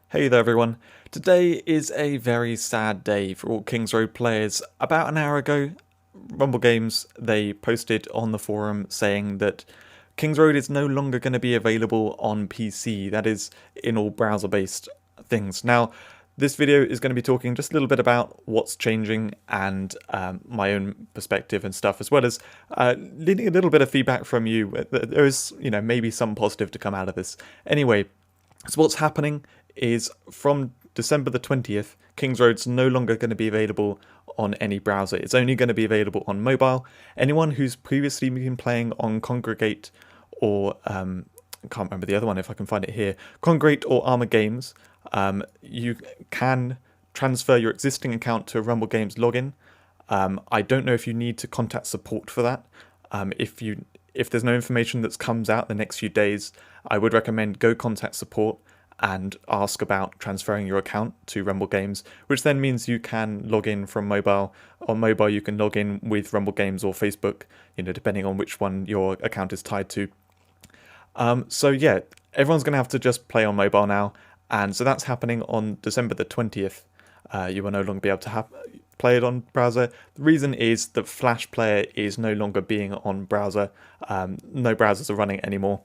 Hey there everyone. Today is a very sad day for all KingsRoad players. About an hour ago, Rumble Games, they posted on the forum saying that KingsRoad is no longer going to be available on PC, that is, in all browser-based things. Now, this video is going to be talking just a little bit about what's changing and my own perspective and stuff, as well as leading a little bit of feedback from you. There is, maybe some positive to come out of this. Anyway, so what's happening is from December the 20th, KingsRoad's no longer going to be available on any browser. It's only going to be available on mobile. Anyone who's previously been playing on Congregate or, I can't remember the other one if I can find it here, Congregate or Armor Games, you can transfer your existing account to a Rumble Games login. I don't know if you need to contact support for that. If there's no information that comes out the next few days, I would recommend go contact support and ask about transferring your account to Rumble Games, which then means you can log in from mobile. On mobile, you can log in with Rumble Games or Facebook, depending on which one your account is tied to. So yeah, everyone's going to have to just play on mobile now, and so that's happening on December the 20th. You will no longer be able to play it on browser. The reason is that Flash Player is no longer being on browser. No browsers are running anymore.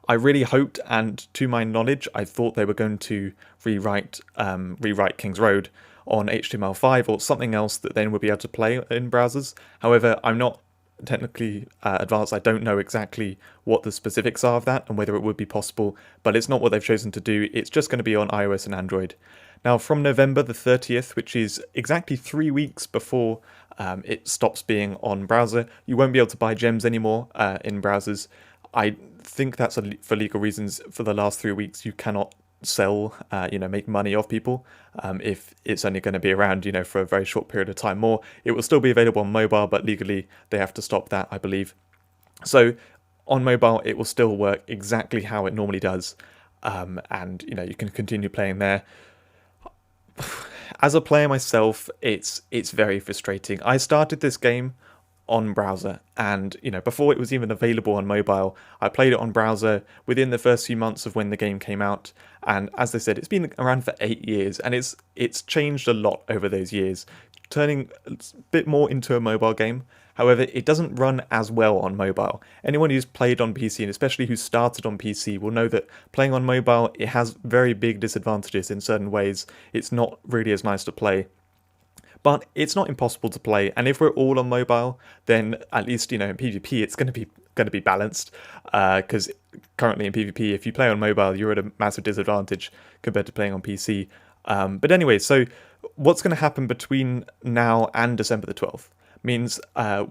I really hoped, and to my knowledge, I thought they were going to rewrite KingsRoad on HTML5 or something else that then would be able to play in browsers. However, I'm not technically advanced. I don't know exactly what the specifics are of that and whether it would be possible, but it's not what they've chosen to do. It's just going to be on iOS and Android. Now, from November the 30th, which is exactly 3 weeks before it stops being on browser, you won't be able to buy gems anymore in browsers. I think that's for legal reasons. For the last 3 weeks, you cannot sell, make money off people if it's only going to be around, for a very short period of time more. It will still be available on mobile, but legally they have to stop that, I believe. So on mobile, it will still work exactly how it normally does, and you can continue playing there. As a player myself, it's very frustrating. I started this game on browser, and before it was even available on mobile, I played it on browser within the first few months of when the game came out, and as they said, it's been around for 8 years, and it's changed a lot over those years, turning a bit more into a mobile game. However, it doesn't run as well on mobile. Anyone who's played on PC, and especially who started on PC, will know that playing on mobile, it has very big disadvantages in certain ways. It's not really as nice to play. But it's not impossible to play, and if we're all on mobile, then at least in PvP it's going to be balanced. Because currently in PvP, if you play on mobile, you're at a massive disadvantage compared to playing on PC. But anyway, so what's going to happen between now and December the 12th means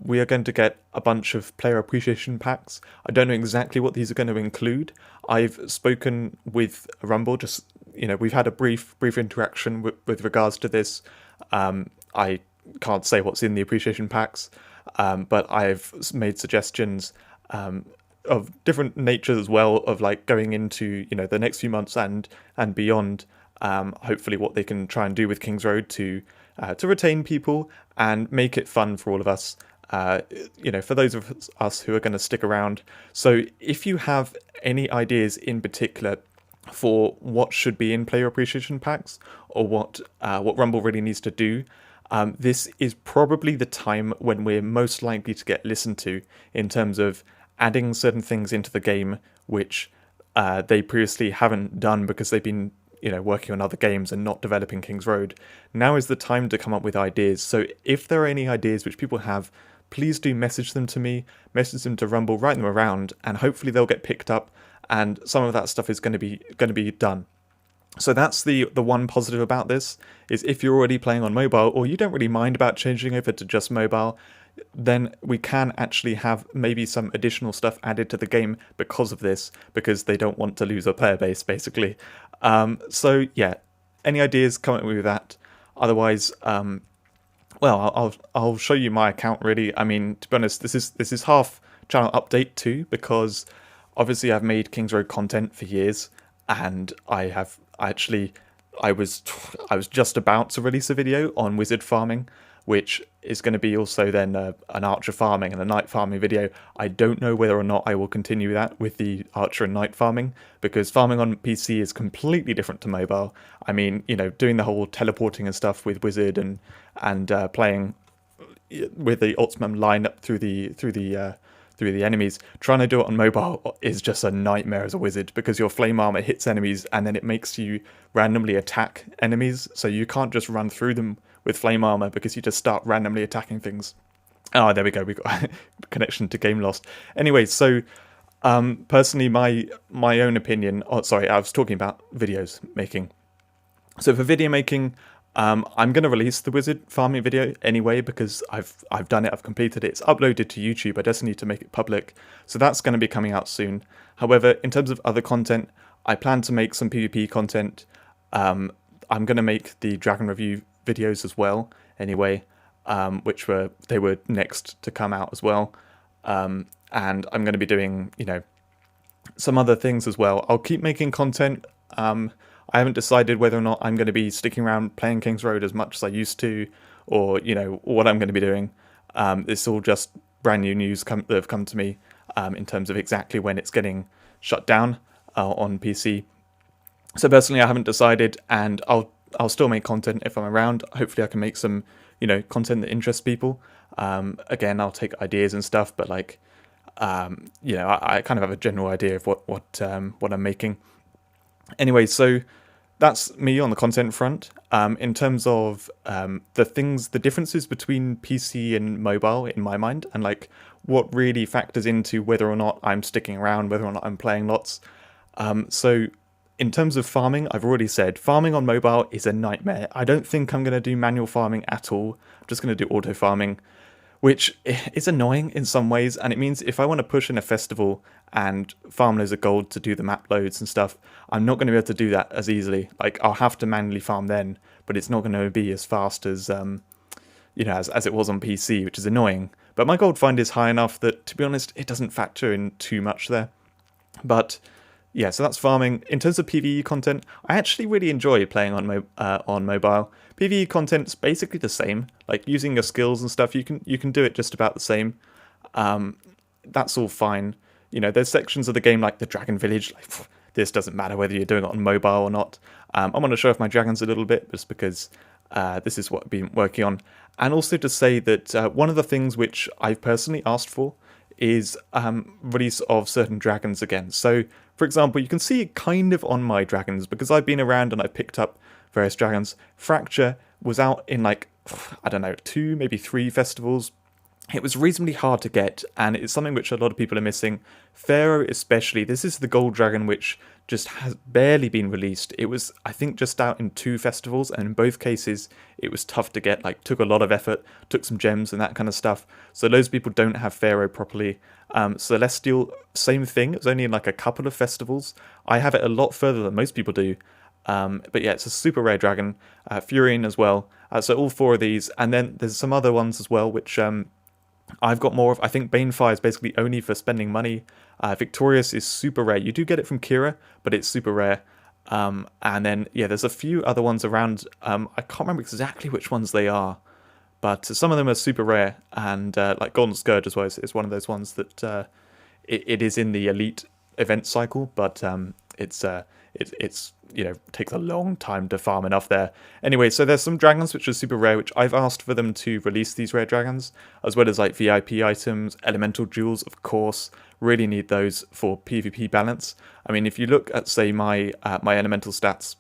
we are going to get a bunch of player appreciation packs. I don't know exactly what these are going to include. I've spoken with Rumble. We've had a brief interaction with regards to this. I can't say what's in the appreciation packs, but I've made suggestions of different natures as well, of like going into the next few months and beyond. Hopefully, what they can try and do with KingsRoad to retain people and make it fun for all of us. For those of us who are going to stick around. So, if you have any ideas in particular for what should be in player appreciation packs, or what Rumble really needs to do, this is probably the time when we're most likely to get listened to in terms of adding certain things into the game which they previously haven't done because they've been working on other games and not developing KingsRoad. Now is the time to come up with ideas. So if there are any ideas which people have, please do message them to me, message them to Rumble, write them around, and hopefully they'll get picked up, and some of that stuff is going to be done. So that's the one positive about this, is if you're already playing on mobile, or you don't really mind about changing over to just mobile, then we can actually have maybe some additional stuff added to the game because of this, because they don't want to lose a player base, basically. So yeah, any ideas, comment with that. Otherwise, well, I'll show you my account really. I mean, to be honest, this is half channel update too, because obviously I've made KingsRoad content for years, and I was just about to release a video on wizard farming which is going to be also then an archer farming and a knight farming video. I don't know whether or not I will continue that with the archer and knight farming, because farming on PC is completely different to mobile. I mean, doing the whole teleporting and stuff with Wizard and playing with the ultimate line up through the enemies, trying to do it on mobile is just a nightmare as a wizard, because your flame armor hits enemies and then it makes you randomly attack enemies, so you can't just run through them with flame armor because you just start randomly attacking things. Oh, there we go, we got connection to game lost. Anyway, so personally, my own opinion, sorry, I was talking about videos making. So for video making, I'm going to release the wizard farming video anyway, because I've done it, I've completed it, it's uploaded to YouTube, I just need to make it public, so that's going to be coming out soon. However, in terms of other content, I plan to make some PvP content. I'm going to make the dragon review videos as well anyway, which were next to come out as well, and I'm going to be doing some other things as well. I'll keep making content. I haven't decided whether or not I'm going to be sticking around playing KingsRoad as much as I used to, or what I'm going to be doing. It's all just brand new news that have come to me in terms of exactly when it's getting shut down on PC. So personally, I haven't decided, and I'll still make content if I'm around. Hopefully, I can make some content that interests people. Again, I'll take ideas and stuff, but I kind of have a general idea of what I'm making. Anyway, so that's me on the content front. In terms of the differences between PC and mobile in my mind, and what really factors into whether or not I'm sticking around, whether or not I'm playing lots. So in terms of farming, I've already said farming on mobile is a nightmare. I don't think I'm going to do manual farming at all. I'm just going to do auto farming, which is annoying in some ways, and it means if I want to push in a festival and farm loads of gold to do the map loads and stuff, I'm not going to be able to do that as easily. I'll have to manually farm then, but it's not going to be as fast as as it was on PC, which is annoying. But my gold find is high enough that, to be honest, it doesn't factor in too much there. But yeah, so that's farming. In terms of PvE content, I actually really enjoy playing on mobile. PvE content's basically the same. Using your skills and stuff, you can do it just about the same. That's all fine. There's sections of the game like the Dragon Village. This doesn't matter whether you're doing it on mobile or not. I want to show off my dragons a little bit, just because this is what I've been working on. And also to say that one of the things which I've personally asked for is release of certain dragons again. So, for example, you can see it kind of on my dragons, because I've been around and I've picked up various dragons. Fracture was out in 2, maybe 3 festivals. It was reasonably hard to get, and it's something which a lot of people are missing. Pharaoh especially, this is the gold dragon which just has barely been released. It was, I think, just out in 2 festivals, and in both cases it was tough to get, took a lot of effort, took some gems and that kind of stuff. So loads of people don't have Pharaoh properly. Celestial, same thing, it was only in a couple of festivals. I have it a lot further than most people do. But yeah, it's a super rare dragon. Furion as well. So all 4 of these, and then there's some other ones as well which I've got more of. I think Banefire is basically only for spending money. Victorious is super rare. You do get it from Kira, but it's super rare. And then, yeah, there's a few other ones around. I can't remember exactly which ones they are, but some of them are super rare. And Golden Scourge as well is one of those ones that it is in the elite event cycle, but it's takes a long time to farm enough there. Anyway, so there's some dragons which are super rare, which I've asked for them to release these rare dragons, as well as VIP items, elemental jewels, of course. Really need those for PvP balance. I mean, if you look at, say, my elemental stats,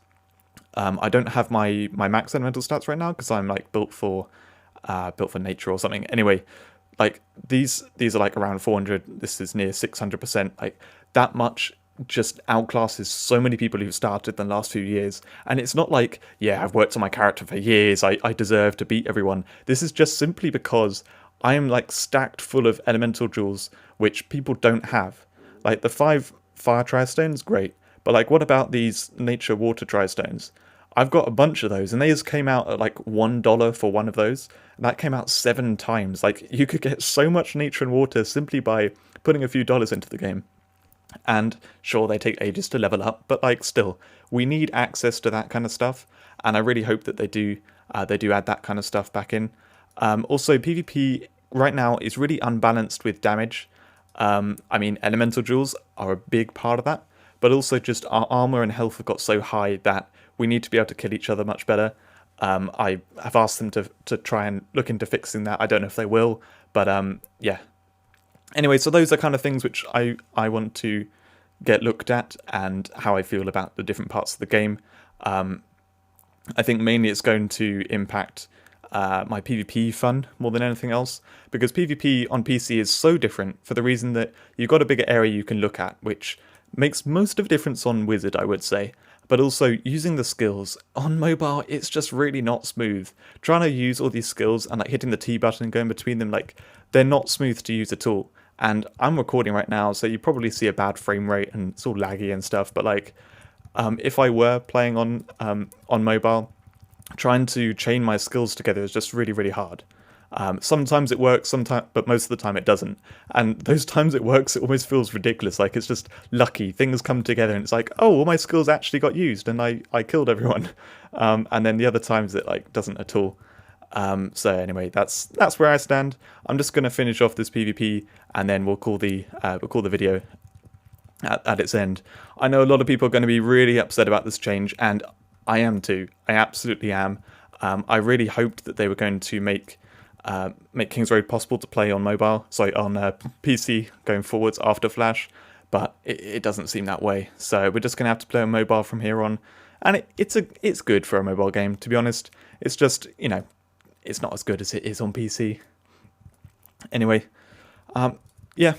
I don't have my max elemental stats right now because I'm built for nature or something. Anyway, these are around 400. This is near 600%. That much just outclasses so many people who've started in the last few years. And it's not yeah, I've worked on my character for years, I deserve to beat everyone. This is just simply because I am stacked full of elemental jewels which people don't have. The 5 fire tristones, great, but what about these nature water tristones? I've got a bunch of those, and they just came out at $1 for one of those, and that came out 7 times. You could get so much nature and water simply by putting a few dollars into the game. And sure, they take ages to level up, but still, we need access to that kind of stuff, and I really hope that they do add that kind of stuff back in. Also, PvP right now is really unbalanced with damage. I mean, elemental jewels are a big part of that, but also just our armor and health have got so high that we need to be able to kill each other much better. I have asked them to try and look into fixing that. I don't know if they will, but yeah. Anyway, so those are kind of things which I want to get looked at, and how I feel about the different parts of the game. I think mainly it's going to impact my PvP fun more than anything else, because PvP on PC is so different for the reason that you've got a bigger area you can look at, which makes most of the difference on Wizard, I would say. But also, using the skills on mobile, it's just really not smooth. Trying to use all these skills and like hitting the T button and going between them, like, they're not smooth to use at all. And I'm recording right now, so you probably see a bad frame rate and it's all laggy and stuff. But like, if I were playing on mobile, trying to chain my skills together is just really, really hard. Sometimes it works, but most of the time it doesn't. And those times it works, it almost feels ridiculous. Like, it's just lucky. Things come together and it's like, oh, all my skills actually got used and I killed everyone. And then the other times it like doesn't at all. So anyway, that's where I stand. I'm just going to finish off this PvP and then we'll call the video at its end. I know a lot of people are going to be really upset about this change, and I am too. I absolutely am. I really hoped that they were going to make KingsRoad possible to play on mobile, on PC going forwards after Flash, but it doesn't seem that way. So we're just going to have to play on mobile from here on, and it's good for a mobile game, to be honest. It's just, you know, it's not as good as it is on PC. Anyway, yeah,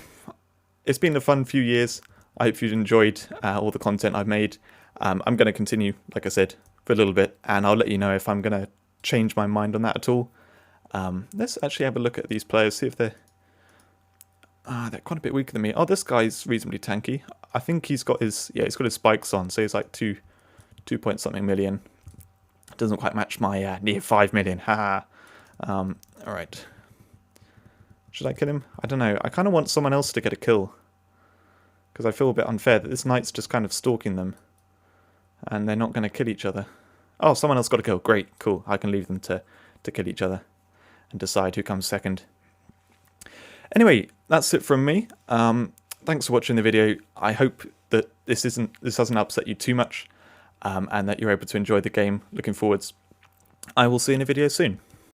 it's been a fun few years. I hope you've enjoyed all the content I've made. I'm going to continue, like I said, for a little bit, and I'll let you know if I'm going to change my mind on that at all. Let's actually have a look at these players, see if they're quite a bit weaker than me. Oh, this guy's reasonably tanky. I think he's got his spikes on, so he's like 2 point something million. Doesn't quite match my near 5 million. Haha. Alright. Should I kill him? I don't know. I kind of want someone else to get a kill, because I feel a bit unfair that this knight's just kind of stalking them, and they're not going to kill each other. Oh, someone else got a kill. Great, cool. I can leave them to kill each other and decide who comes second. Anyway, that's it from me. Thanks for watching the video. I hope that this doesn't upset you too much, and that you're able to enjoy the game looking forwards. I will see you in a video soon.